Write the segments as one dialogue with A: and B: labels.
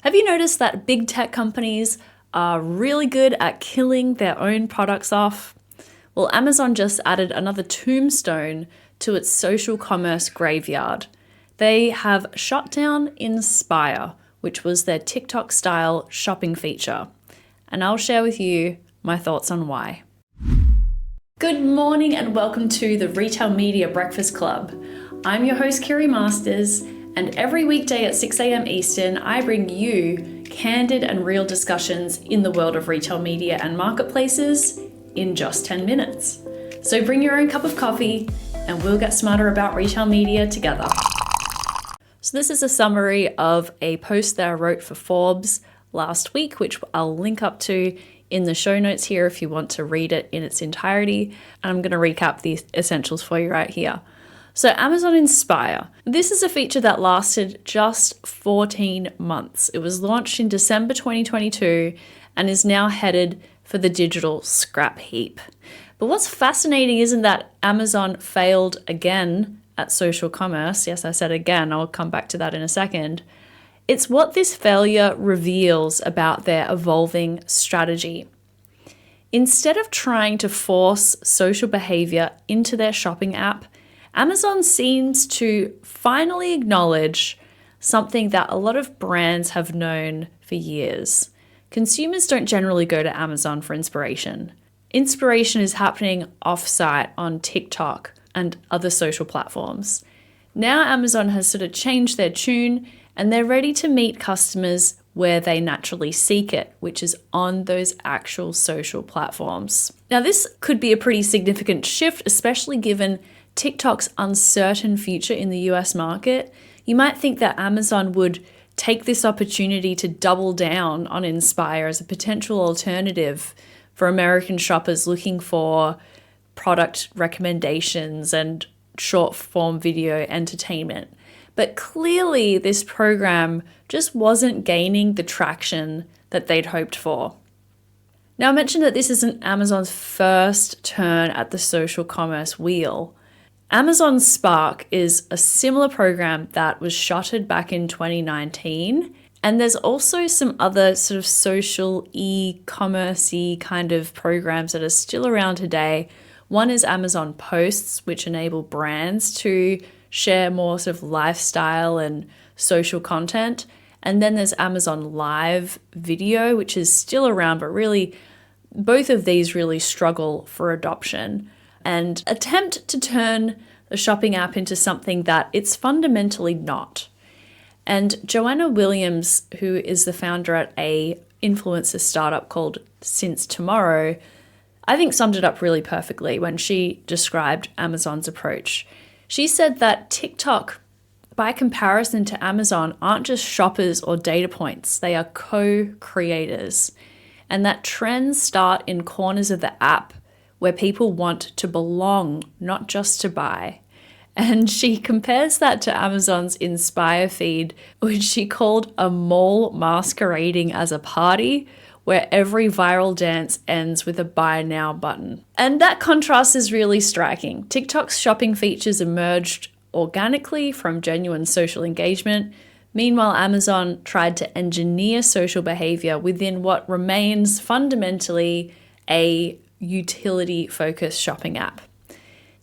A: Have you noticed that big tech companies are really good at killing their own products off? Well, Amazon just added another tombstone to its social commerce graveyard. They have shut down Inspire, which was their TikTok-style shopping feature. And I'll share with you my thoughts on why. Good morning and welcome to the Retail Media Breakfast Club. I'm your host, Kiri Masters, and every weekday at 6 a.m. Eastern, I bring you candid and real discussions in the world of retail media and marketplaces in just 10 minutes. So bring your own cup of coffee and we'll get smarter about retail media together. So this is a summary of a post that I wrote for Forbes last week, which I'll link up to in the show notes here if you want to read it in its entirety. And I'm going to recap the essentials for you right here. So Amazon Inspire. This is a feature that lasted just 14 months. It was launched in December 2022 and is now headed for the digital scrap heap. But what's fascinating isn't that Amazon failed again at social commerce. Yes, I said again, I'll come back to that in a second. It's what this failure reveals about their evolving strategy. Instead of trying to force social behavior into their shopping app, Amazon seems to finally acknowledge something that a lot of brands have known for years. Consumers don't generally go to Amazon for inspiration. Inspiration is happening off-site on TikTok and other social platforms. Now Amazon has sort of changed their tune and they're ready to meet customers where they naturally seek it, which is on those actual social platforms. Now, this could be a pretty significant shift, especially given TikTok's uncertain future in the US market. You might think that Amazon would take this opportunity to double down on Inspire as a potential alternative for American shoppers looking for product recommendations and short form video entertainment. But clearly this program just wasn't gaining the traction that they'd hoped for. Now, I mentioned that this isn't Amazon's first turn at the social commerce wheel. Amazon Spark is a similar program that was shuttered back in 2019. And there's also some other sort of social e-commerce-y kind of programs that are still around today. One is Amazon Posts, which enable brands to share more sort of lifestyle and social content. And then there's Amazon Live Video, which is still around, but really both of these really struggle for adoption and attempt to turn the shopping app into something that it's fundamentally not. And Joanna Williams, who is the founder at a influencer startup called Since Tomorrow, I think summed it up really perfectly when she described Amazon's approach. She said that TikTok, by comparison to Amazon, aren't just shoppers or data points, they are co-creators. And that trends start in corners of the app where people want to belong, not just to buy. And she compares that to Amazon's Inspire feed, which she called a mall masquerading as a party, where every viral dance ends with a buy now button. And that contrast is really striking. TikTok's shopping features emerged organically from genuine social engagement. Meanwhile, Amazon tried to engineer social behavior within what remains fundamentally a utility-focused shopping app.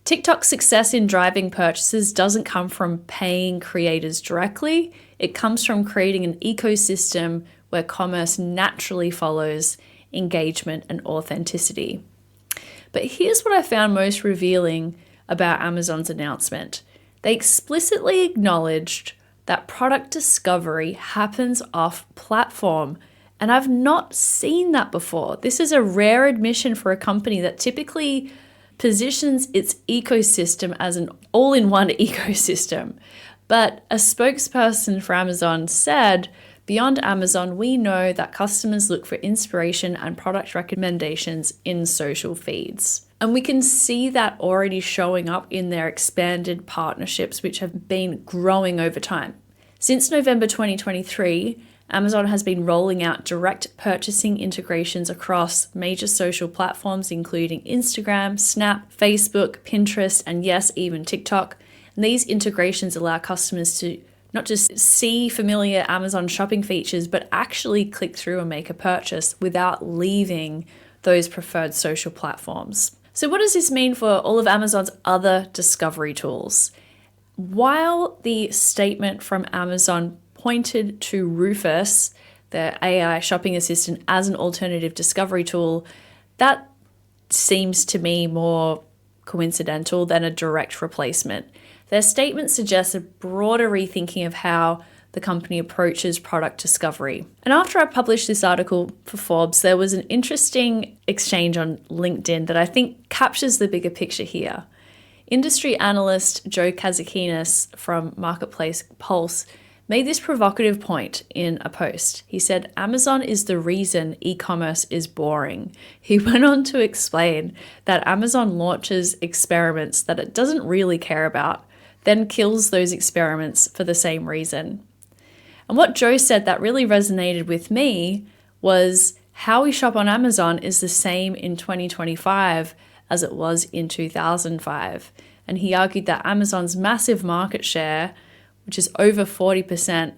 A: TikTok's success in driving purchases doesn't come from paying creators directly. It comes from creating an ecosystem where commerce naturally follows engagement and authenticity. But here's what I found most revealing about Amazon's announcement. They explicitly acknowledged that product discovery happens off-platform. And I've not seen that before. This is a rare admission for a company that typically positions its ecosystem as an all-in-one ecosystem. But a spokesperson for Amazon said, beyond Amazon, we know that customers look for inspiration and product recommendations in social feeds. And we can see that already showing up in their expanded partnerships, which have been growing over time. Since November 2023, Amazon has been rolling out direct purchasing integrations across major social platforms, including Instagram, Snap, Facebook, Pinterest, and yes, even TikTok. And these integrations allow customers to not just see familiar Amazon shopping features, but actually click through and make a purchase without leaving those preferred social platforms. So what does this mean for all of Amazon's other discovery tools? While the statement from Amazon pointed to Rufus, the AI shopping assistant, as an alternative discovery tool, that seems to me more coincidental than a direct replacement. Their statement suggests a broader rethinking of how the company approaches product discovery. And after I published this article for Forbes, there was an interesting exchange on LinkedIn that I think captures the bigger picture here. Industry analyst Joe Kazakinis from Marketplace Pulse made this provocative point in a post. He said, Amazon is the reason e-commerce is boring. He went on to explain that Amazon launches experiments that it doesn't really care about, then kills those experiments for the same reason. And what Joe said that really resonated with me was how we shop on Amazon is the same in 2025 as it was in 2005. And he argued that Amazon's massive market share, which is over 40%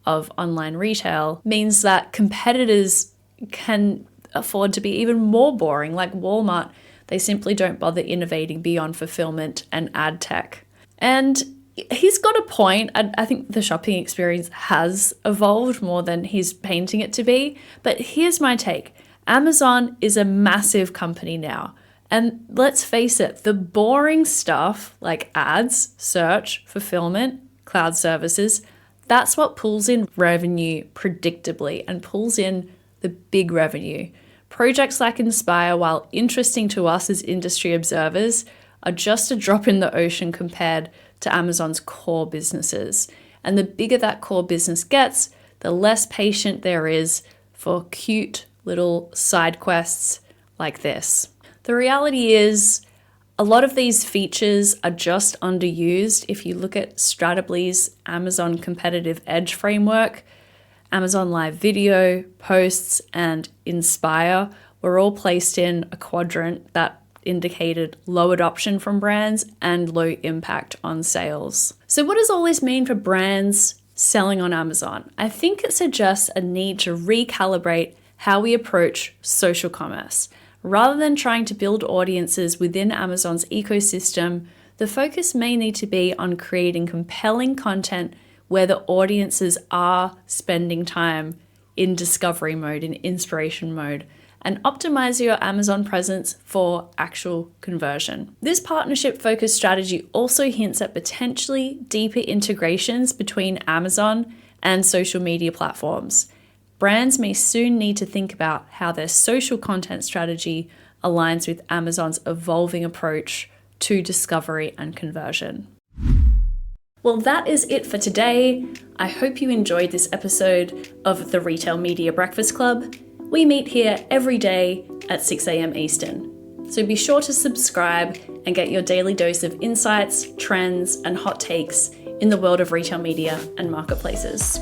A: of online retail, means that competitors can afford to be even more boring. Like Walmart, they simply don't bother innovating beyond fulfillment and ad tech. And he's got a point. I think the shopping experience has evolved more than he's painting it to be. But here's my take. Amazon is a massive company now. And let's face it, the boring stuff like ads, search, fulfillment, cloud services, that's what pulls in revenue predictably and pulls in the big revenue. Projects like Inspire, while interesting to us as industry observers, are just a drop in the ocean compared to Amazon's core businesses. And the bigger that core business gets, the less patient there is for cute little side quests like this. The reality is, a lot of these features are just underused. If you look at Stratably's Amazon Competitive Edge framework, Amazon Live Video, Posts, and Inspire were all placed in a quadrant that indicated low adoption from brands and low impact on sales. So what does all this mean for brands selling on Amazon? I think it suggests a need to recalibrate how we approach social commerce. Rather than trying to build audiences within Amazon's ecosystem, the focus may need to be on creating compelling content where the audiences are spending time in discovery mode, in inspiration mode, and optimize your Amazon presence for actual conversion. This partnership-focused strategy also hints at potentially deeper integrations between Amazon and social media platforms. Brands may soon need to think about how their social content strategy aligns with Amazon's evolving approach to discovery and conversion. Well, that is it for today. I hope you enjoyed this episode of the Retail Media Breakfast Club. We meet here every day at 6 a.m. Eastern. So be sure to subscribe and get your daily dose of insights, trends, and hot takes in the world of retail media and marketplaces.